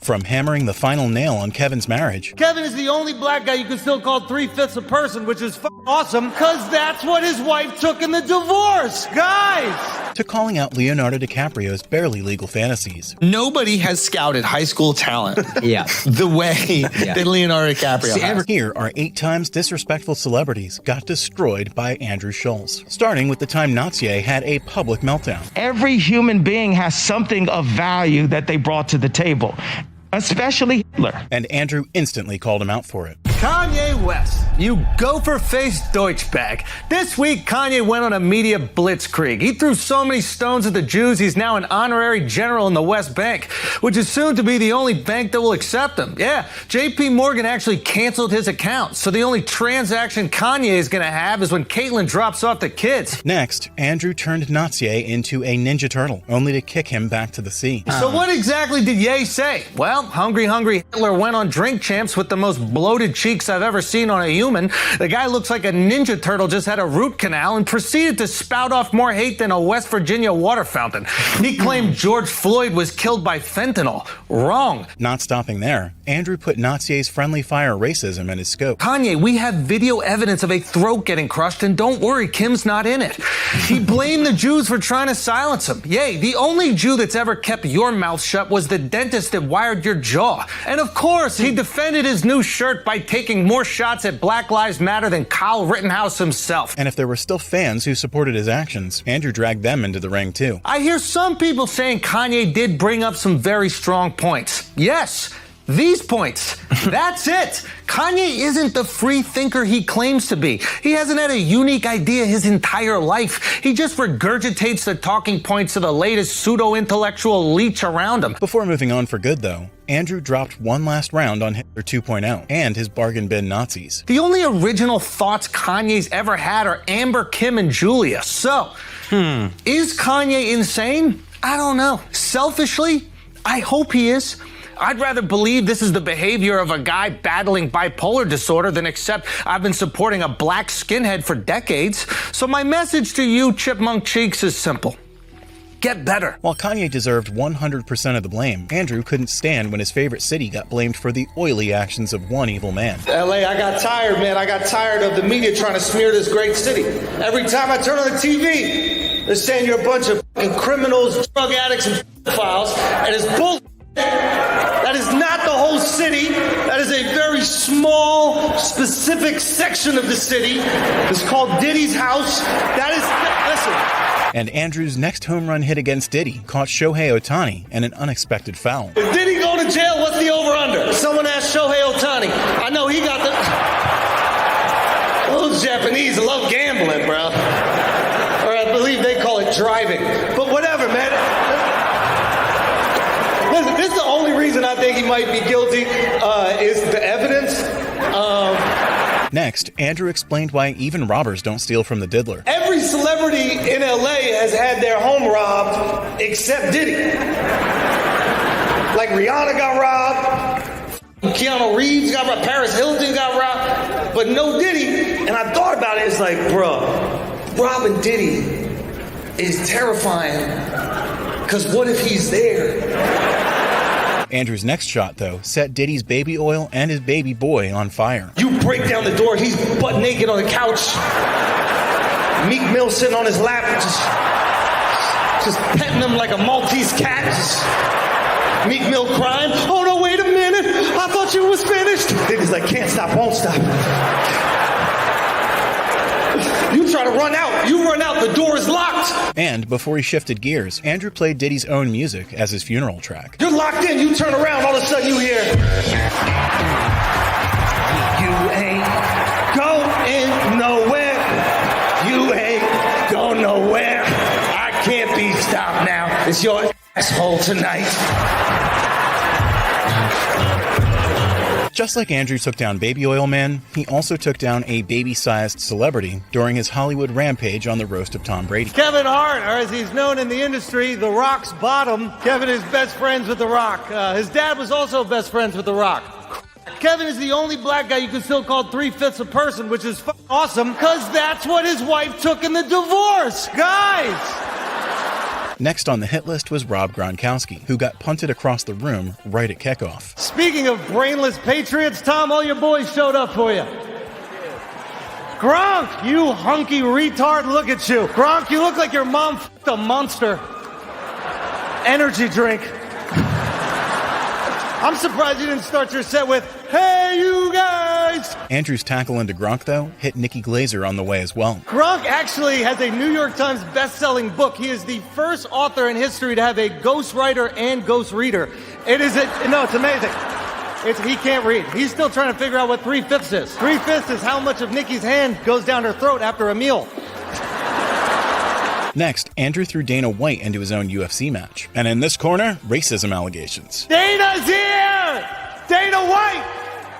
From hammering the final nail on Kevin's marriage. Kevin is the only black guy you can still call 3/5 a person, which is awesome, because that's what his wife took in the divorce, guys! To calling out Leonardo DiCaprio's barely legal fantasies. Nobody has scouted high school talent the way that Leonardo DiCaprio has. Here are 8 times disrespectful celebrities got destroyed by Andrew Schulz. Starting with the time Natsier had a public meltdown. Every human being has something of value that they brought to the table, especially Hitler. And Andrew instantly called him out for it. Kanye West, you gopher-faced Deutschbag. This week, Kanye went on a media blitzkrieg. He threw so many stones at the Jews, he's now an honorary general in the West Bank, which is soon to be the only bank that will accept him. Yeah, JP Morgan actually canceled his account, so the only transaction Kanye is going to have is when Caitlyn drops off the kids. Next, Andrew turned Natsier into a Ninja Turtle, only to kick him back to the sea. So what exactly did Ye say? Well, Hungry Hitler went on Drink Champs with the most bloated cheeks I've ever seen on a human. The guy looks like a Ninja Turtle just had a root canal and proceeded to spout off more hate than a West Virginia water fountain. He claimed George Floyd was killed by fentanyl. Wrong. Not stopping there, Andrew put Natsier's friendly fire racism in his scope. Kanye, we have video evidence of a throat getting crushed, and don't worry, Kim's not in it. He blamed the Jews for trying to silence him. Yay, the only Jew that's ever kept your mouth shut was the dentist that wired your jaw. And of course, he defended his new shirt by taking more shots at Black Lives Matter than Kyle Rittenhouse himself. And if there were still fans who supported his actions, Andrew dragged them into the ring too. I hear some people saying Kanye did bring up some very strong points. Yes, these points. That's it. Kanye isn't the free thinker he claims to be. He hasn't had a unique idea his entire life. He just regurgitates the talking points of the latest pseudo-intellectual leech around him. Before moving on for good though, Andrew dropped one last round on Hitler 2.0 and his bargain bin Nazis. The only original thoughts Kanye's ever had are Amber, Kim, and Julia. So, is Kanye insane? I don't know. Selfishly, I hope he is. I'd rather believe this is the behavior of a guy battling bipolar disorder than accept I've been supporting a black skinhead for decades. So my message to you, Chipmunk Cheeks, is simple. Get better. While Kanye deserved 100% of the blame, Andrew couldn't stand when his favorite city got blamed for the oily actions of one evil man. LA, I got tired, man. I got tired of the media trying to smear this great city. Every time I turn on the TV, they're saying you're a bunch of criminals, drug addicts, and pedophiles, and it's bull. That is not the whole city. That is a very small, specific section of the city. It's called Diddy's house. That is, listen. And Andrew's next home run hit against Diddy caught Shohei Ohtani in an unexpected foul. If Diddy go to jail, what's the over-under? Someone asked Shohei Ohtani. I know he got the... Those Japanese love gambling, bro. Or I believe they call it driving. But whatever, man. Listen, this is the only reason I think he might be guilty is the evidence. Next, Andrew explained why even robbers don't steal from the diddler. Every celebrity in LA has had their home robbed except Diddy. Like Rihanna got robbed, Keanu Reeves got robbed, Paris Hilton got robbed, but no Diddy. And I thought about it, it's like, bro, robbing Diddy is terrifying, because what if he's there? Andrew's next shot, though, set Diddy's baby oil and his baby boy on fire. You break down the door, he's butt naked on the couch. Meek Mill sitting on his lap, just petting him like a Maltese cat. Meek Mill crying, oh no, wait a minute, I thought you was finished. Diddy's like, can't stop, won't stop. You try to run out, you run out, the door is locked. And before he shifted gears, Andrew played Diddy's own music as his funeral track. You're locked in, you turn around, all of a sudden you hear, you ain't going nowhere, you ain't going nowhere, I can't be stopped now, it's your asshole tonight. Just like Andrew took down Baby Oil Man, he also took down a baby-sized celebrity during his Hollywood rampage on the roast of Tom Brady. Kevin Hart, or as he's known in the industry, The Rock's bottom. Kevin is best friends with The Rock. His dad was also best friends with The Rock. Kevin is the only black guy you can still call 3/5 a person, which is awesome, because that's what his wife took in the divorce. Guys! Next on the hit list was Rob Gronkowski, who got punted across the room right at kickoff. Speaking of brainless patriots, Tom, all your boys showed up for you. Gronk, you hunky retard, look at you. Gronk, you look like your mom f***ed a Monster energy drink. I'm surprised you didn't start your set with, "Hey, you guys!" Andrew's tackle into Gronk, though, hit Nikki Glazer on the way as well. Gronk actually has a New York Times best-selling book. He is the first author in history to have a ghostwriter and ghost reader. It's amazing. He can't read. He's still trying to figure out what 3/5 is. 3/5 is how much of Nikki's hand goes down her throat after a meal. Next, Andrew threw Dana White into his own UFC match. And in this corner, racism allegations. Dana's here! Dana White,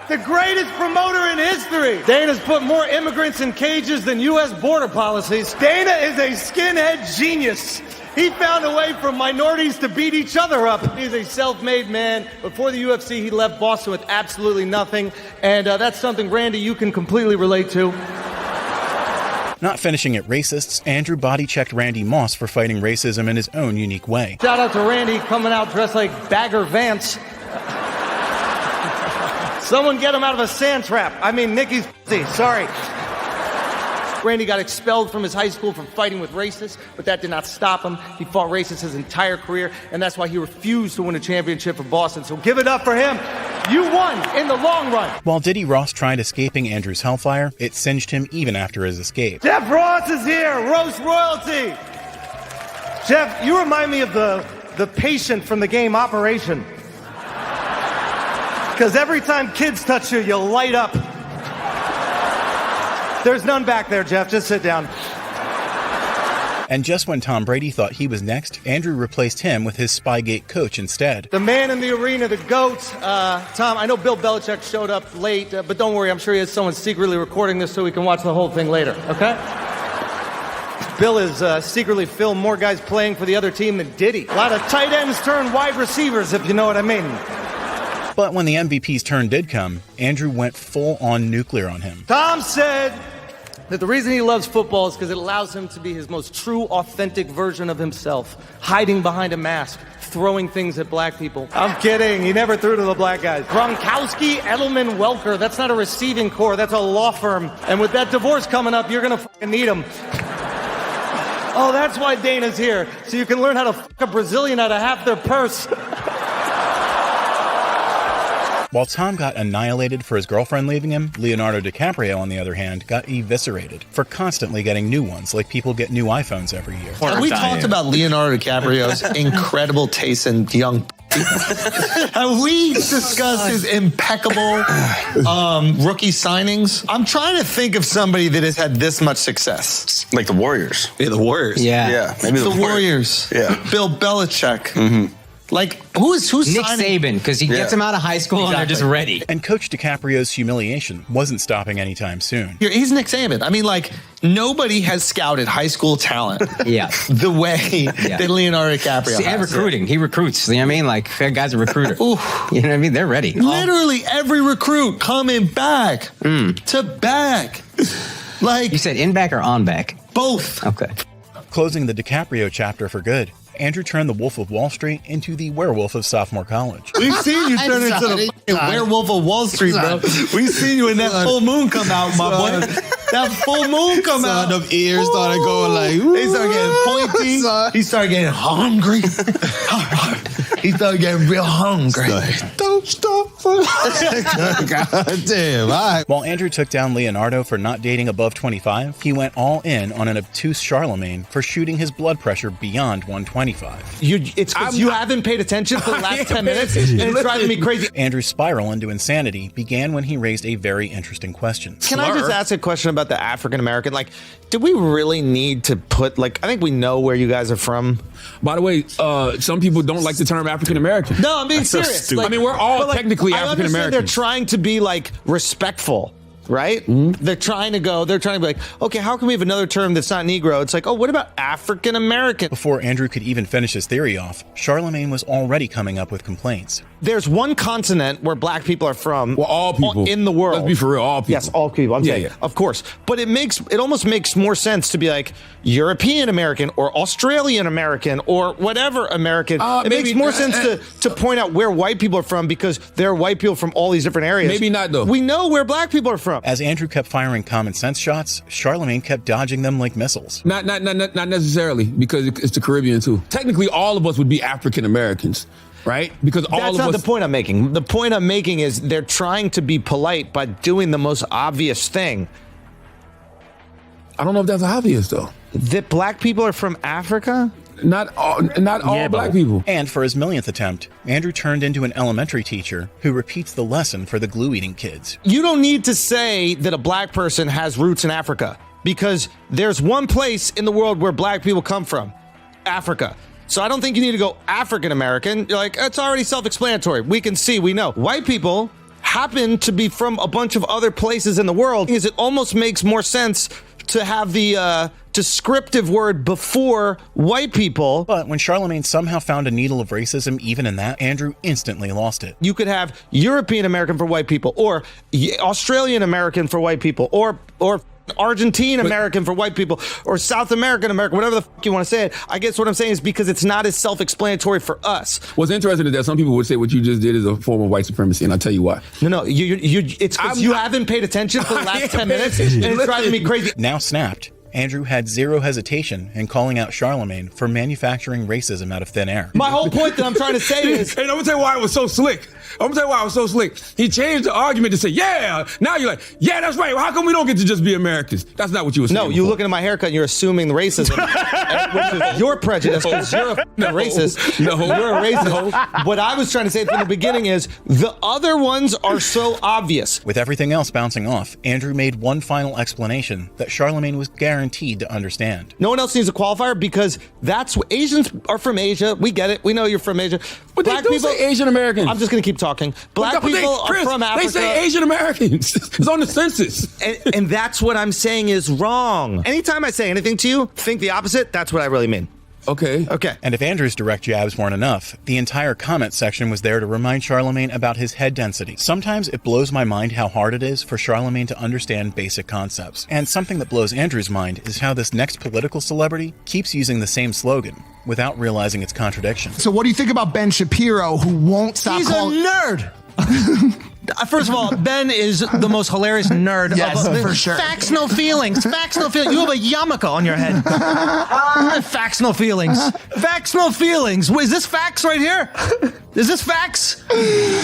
the greatest promoter in history. Dana's put more immigrants in cages than U.S. border policies. Dana is a skinhead genius. He found a way for minorities to beat each other up. He's a self-made man. Before the UFC, he left Boston with absolutely nothing. And that's something, Randy, you can completely relate to. Not finishing at racists, Andrew body-checked Randy Moss for fighting racism in his own unique way. Shout out to Randy coming out dressed like Bagger Vance. Someone get him out of a sand trap. I mean, Nikki's pussy. Sorry. Randy got expelled from his high school for fighting with racists, but that did not stop him. He fought racists his entire career, and that's why he refused to win a championship for Boston. So give it up for him. You won in the long run. While Diddy Ross tried escaping Andrew's hellfire, it singed him even after his escape. Jeff Ross is here, roast royalty. Jeff, you remind me of the patient from the game Operation. Because every time kids touch you, you light up. There's none back there, Jeff. Just sit down. And just when Tom Brady thought he was next, Andrew replaced him with his Spygate coach instead. The man in the arena, the GOAT. Tom, I know Bill Belichick showed up late, but don't worry. I'm sure he has someone secretly recording this so we can watch the whole thing later, okay? Bill has secretly filmed more guys playing for the other team than Diddy. A lot of tight ends turn wide receivers, if you know what I mean. But when the MVP's turn did come, Andrew went full-on nuclear on him. Tom said that the reason he loves football is because it allows him to be his most true, authentic version of himself, hiding behind a mask, throwing things at black people. I'm kidding. He never threw to the black guys. Gronkowski, Edelman, Welker. That's not a receiving corps. That's a law firm. And with that divorce coming up, you're going to fucking need him. Oh, that's why Dana's here. So you can learn how to fuck a Brazilian out of half their purse. While Tom got annihilated for his girlfriend leaving him, Leonardo DiCaprio, on the other hand, got eviscerated for constantly getting new ones, like people get new iPhones every year. Have we talked about Leonardo DiCaprio's incredible taste in young Have we discussed his impeccable rookie signings? I'm trying to think of somebody that has had this much success. Like the Warriors. Yeah, the Warriors. Yeah, maybe the Warriors. Yeah. Bill Belichick. Mm-hmm. Like, who's Nick signing? Saban, because he gets them out of high school and they're just ready. And Coach DiCaprio's humiliation wasn't stopping anytime soon. He's Nick Saban. I mean, like, nobody has scouted high school talent the way that Leonardo DiCaprio See, and recruiting. He recruits. You know what I mean? Like, that guy's a recruiter. You know what I mean? They're ready. Literally every recruit coming back to back. Like, you said in back or on back? Both. Okay. Closing the DiCaprio chapter for good, Andrew turned the Wolf of Wall Street into the Werewolf of sophomore college. We've seen you turn into the fucking Werewolf of Wall Street, bro. We've seen you in that full moon come out, my boy. That full moon come out. The ears started going like, ooh. They started getting pointy. He started getting hungry. He started getting real hungry. Don't stop. God damn. All right. While Andrew took down Leonardo for not dating above 25, he went all in on an obtuse Charlemagne for shooting his blood pressure beyond 125. It's because you haven't paid attention for the last 10 minutes, and it's driving me crazy. Andrew's spiral into insanity began when he raised a very interesting question. Can I just ask a question about the African American? Like, do we really need to put, like, I think we know where you guys are from. By the way, some people don't like the term African American. No, I'm being serious. So like, I mean, we're all technically African American. They're trying to be like respectful. right? They're trying to be like, okay, how can we have another term that's not Negro? It's like, oh, what about African American? Before Andrew could even finish his theory off, Charlemagne was already coming up with complaints. There's one continent where black people are from. Well, all people in the world. Let's be for real, all people. Yes, all people. I'm saying, of course. But it almost makes more sense to be like European American or Australian American or whatever American. It makes more sense to point out where white people are from because there are white people from all these different areas. Maybe not, though. We know where black people are from. As Andrew kept firing common sense shots, Charlemagne kept dodging them like missiles. Not necessarily, because it's the Caribbean too. Technically, all of us would be African Americans, right? Because all That's of not us. the point I'm making. The point I'm making is they're trying to be polite by doing the most obvious thing. I don't know if that's obvious though. That black people are from Africa? Not all black people. And for his millionth attempt, Andrew turned into an elementary teacher who repeats the lesson for the glue-eating kids. You don't need to say that a black person has roots in Africa because there's one place in the world where black people come from, Africa. So I don't think you need to go African American. You're like, it's already self-explanatory. We can see, we know. White people happen to be from a bunch of other places in the world. Because it almost makes more sense to have the descriptive word before white people. But when Charlemagne somehow found a needle of racism even in that, Andrew instantly lost it. You could have European American for white people, or Australian American for white people, or Argentine American for white people, or South American American, whatever the fuck you want to say it. I guess what I'm saying is because it's not as self-explanatory for us. What's interesting is that some people would say what you just did is a form of white supremacy, and I'll tell you why. No, it's because you haven't paid attention for the last 10 minutes, and it's driving me crazy. Now snapped, Andrew had zero hesitation in calling out Charlemagne for manufacturing racism out of thin air. My whole point that I'm trying to say is... And I'm going to tell you why it was so slick. He changed the argument to say, yeah. Now you're like, yeah, that's right. Well, how come we don't get to just be Americans? That's not what you were saying. No, you looking at my haircut and you're assuming racism, which is your prejudice because you're a racist. No. You're a racist. What I was trying to say from the beginning is the other ones are so obvious. With everything else bouncing off, Andrew made one final explanation that Charlemagne was guaranteed to understand. No one else needs a qualifier because that's what Asians are from Asia. We get it. We know you're from Asia. But black they do people say Asian Americans. I'm just going to keep talking. Black people are from Africa. They say Asian Americans. It's on the census. And that's what I'm saying is wrong. Anytime I say anything to you, think the opposite. That's what I really mean. Okay. And if Andrew's direct jabs weren't enough, the entire comment section was there to remind Charlemagne about his head density. Sometimes it blows my mind how hard it is for Charlemagne to understand basic concepts. And something that blows Andrew's mind is how this next political celebrity keeps using the same slogan without realizing its contradiction. So what do you think about Ben Shapiro, who won't stop calling... He's a nerd! First of all, Ben is the most hilarious nerd. Yes, for sure. Facts, no feelings. Facts, no feelings. You have a yarmulke on your head. Facts, no feelings. Facts, no feelings. Wait, is this facts right here? Is this facts?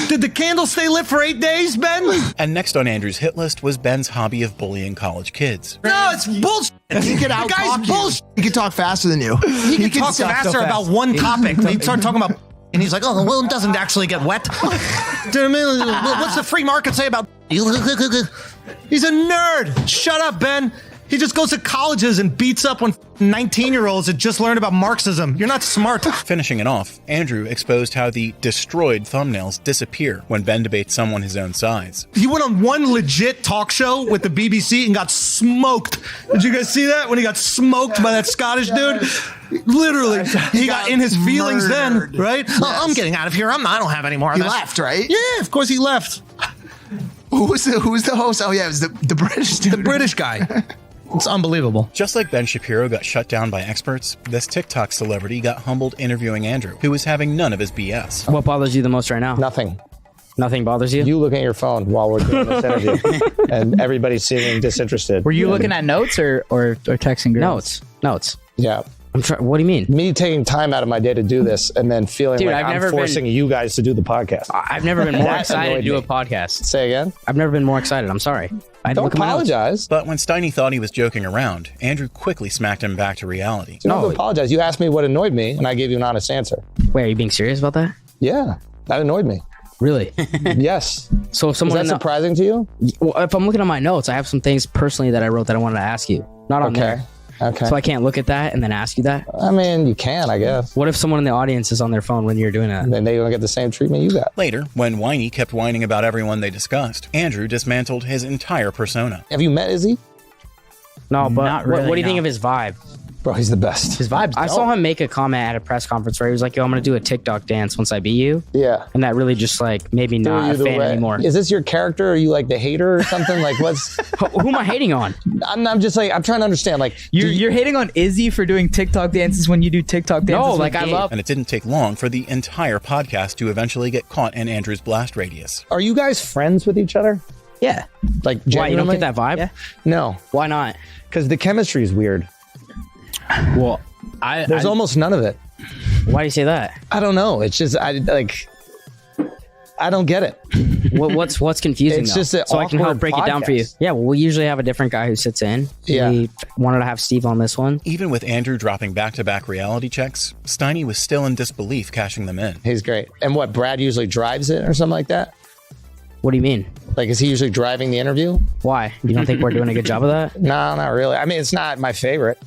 Did the candle stay lit for 8 days, Ben? And next on Andrew's hit list was Ben's hobby of bullying college kids. No, it's bullshit. He could out talk you. He could talk faster than you. He can talk faster about one topic. He started talking about... And he's like, oh, well, it doesn't actually get wet. What's the free market say about... He's a nerd. Shut up, Ben. He just goes to colleges and beats up on 19-year-olds that just learned about Marxism. You're not smart. Finishing it off, Andrew exposed how the destroyed thumbnails disappear when Ben debates someone his own size. He went on one legit talk show with the BBC and got smoked. Did you guys see that? When he got smoked by that Scottish dude? Literally. He got in his feelings then, right? Yes. Oh, I'm getting out of here. I don't have any more of this. He left, right? Yeah, of course he left. Who was the host? Oh, yeah, it was the British dude. The British guy. It's unbelievable. Just like Ben Shapiro got shut down by experts, this TikTok celebrity got humbled interviewing Andrew, who was having none of his BS. What bothers you the most right now? Nothing. Nothing bothers you? You looking at your phone while we're doing this interview, and everybody's seeming disinterested. Were you looking at notes or texting girls? Notes. Yeah. What do you mean? Me taking time out of my day to do this and then feeling like I'm forcing you guys to do the podcast. I've never been more excited to do a podcast. Say again? I've never been more excited. I'm sorry. Don't apologize. But when Steiny thought he was joking around, Andrew quickly smacked him back to reality. You don't have to apologize. You asked me what annoyed me, and I gave you an honest answer. Wait, are you being serious about that? Yeah, that annoyed me. Really? Yes. So if someone... Is that surprising to you? Well, if I'm looking at my notes, I have some things personally that I wrote that I wanted to ask you. Not on there. Okay. So I can't look at that and then ask you that? I mean, you can, I guess. What if someone in the audience is on their phone when you're doing that? Then they're going to get the same treatment you got. Later, when Whiny kept whining about everyone they discussed, Andrew dismantled his entire persona. Have you met Izzy? No, but Not really, what do you no. think of his vibe? Bro, he's the best. His vibe's I dope. saw him make a comment at a press conference where he was like, yo, I'm going to do a TikTok dance once I beat you. Yeah. And that really just like made me not a fan anymore. Is this your character? Are you like the hater or something? Like what's... Who am I hating on? I'm just like, I'm trying to understand. Like, You're hating on Izzy for doing TikTok dances when you do TikTok dances. No, with like I Gabe. love. And it didn't take long for the entire podcast to eventually get caught in Andrew's blast radius. Are you guys friends with each other? Yeah. Like, Why, you don't genuinely? get that vibe? Yeah. No, Why not? because the chemistry is weird. Well, There's almost none of it. Why do you say that? I don't know. It's just I don't get it. What's confusing? It's though? just an so I can help awkward break it down for you. podcast. Yeah, well, we usually have a different guy who sits in. Yeah. We wanted to have Steve on this one. Even with Andrew dropping back-to-back reality checks, Steiny was still in disbelief cashing them in. He's great. And what, Brad usually drives it or something like that? What do you mean? Like, is he usually driving the interview? Why? You don't think we're doing a good job of that? No, not really. I mean, it's not my favorite.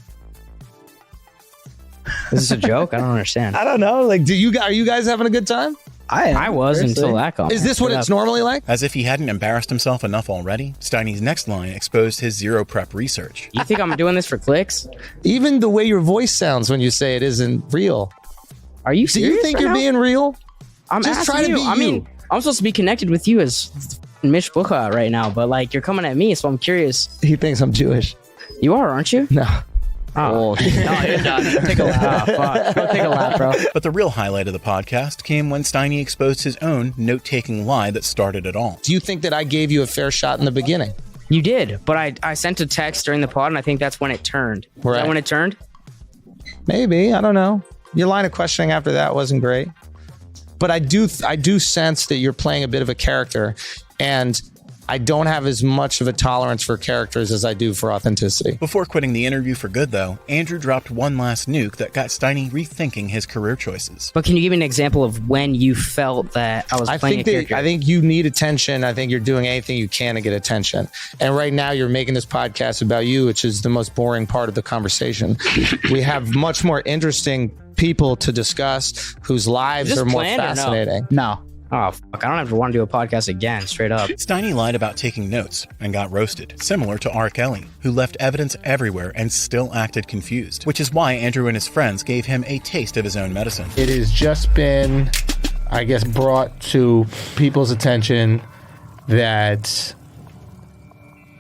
Is this a joke? I don't understand. I don't know. Like, are you guys having a good time? I was until that comment. Is this what it's normally like? As if he hadn't embarrassed himself enough already, Steiny's next line exposed his zero prep research. You think I'm doing this for clicks? Even the way your voice sounds when you say it isn't real. Are you Do serious? you think right you're now? being real? I'm just asking try to you. be I you. mean, I'm supposed to be connected with you as Mish Bukha right now, but like you're coming at me, so I'm curious. He thinks I'm Jewish. You are, aren't you? No. Oh, no, you're done. Take a lap. Fuck. Go take a lap, bro. But the real highlight of the podcast came when Steiny exposed his own note-taking lie that started it all. Do you think that I gave you a fair shot in the beginning? You did, but I sent a text during the pod, and I think that's when it turned. Is Right. that when it turned? Maybe. I don't know. Your line of questioning after that wasn't great. But I do sense that you're playing a bit of a character, and I don't have as much of a tolerance for characters as I do for authenticity. Before quitting the interview for good, though, Andrew dropped one last nuke that got Steiny rethinking his career choices. But can you give me an example of when you felt that I was playing a character? I think you need attention. I think you're doing anything you can to get attention. And right now you're making this podcast about you, which is the most boring part of the conversation. We have much more interesting people to discuss whose lives are more fascinating. No. Oh, fuck. I don't ever want to do a podcast again, straight up. Steiny lied about taking notes and got roasted, similar to R. Kelly, who left evidence everywhere and still acted confused, which is why Andrew and his friends gave him a taste of his own medicine. It has just been, I guess, brought to people's attention that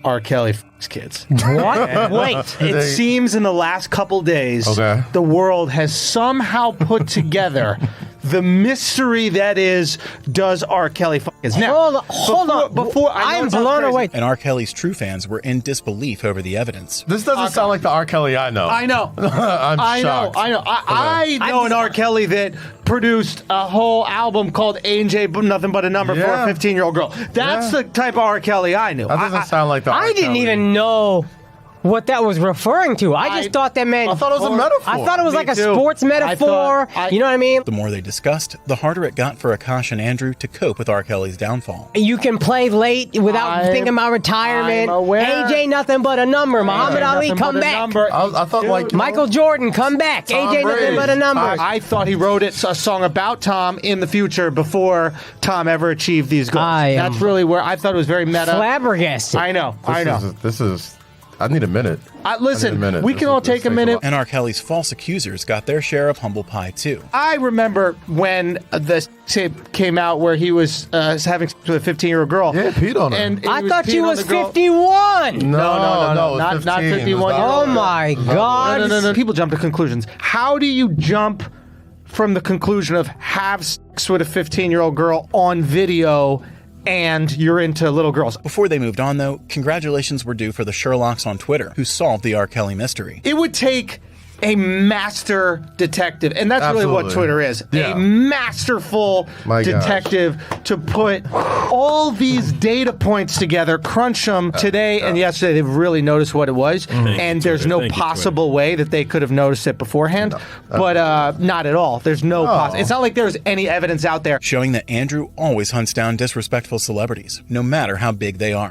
R. Kelly f***s kids. What? Wait. It seems in the last couple days, the world has somehow put together the mystery that is, does R. Kelly f*** kids? Now, hold on. I am blown away. And R. Kelly's true fans were in disbelief over the evidence. This doesn't sound like the R. Kelly I know. I know. I'm shocked. I know an R. Kelly that produced a whole album called A&J Nothing But a Number for a 15-year-old girl. That's the type of R. Kelly I knew. That doesn't sound like the R. I didn't even know what that was referring to. I just thought that meant... I thought it was a metaphor. I thought it was Me like a too. sports metaphor. You know what I mean? The more they discussed, the harder it got for Akash and Andrew to cope with R. Kelly's downfall. You can play late without thinking about retirement. I'm aware. AJ, nothing but a number. Muhammad Ali, Nothing come but a back. number. I thought like Michael Jordan, come back. Tom AJ, Brady. nothing but a number. I thought he wrote a song about Tom in the future before Tom ever achieved these goals. That's really where I thought it was very meta. Flabbergasted. I know. This is. I need a minute. Listen, we can all take a minute. And R. Kelly's false accusers got their share of humble pie, too. I remember when the tape came out where he was having sex with a 15-year-old girl. Yeah, peed on her. And I thought she peeing on was the girl. 51. No, not 51. Oh my God. No. People jump to conclusions. How do you jump from the conclusion of have sex with a 15-year-old girl on video and you're into little girls? Before they moved on, though, congratulations were due for the Sherlocks on Twitter, who solved the R. Kelly mystery. It would take a master detective, and that's really what Twitter is. Yeah. A masterful detective to put all these data points together, crunch them today and yesterday. They've really noticed what it was, and there's no possible way that they could have noticed it beforehand, but not at all. There's no it's not like there's any evidence out there showing that Andrew always hunts down disrespectful celebrities, no matter how big they are.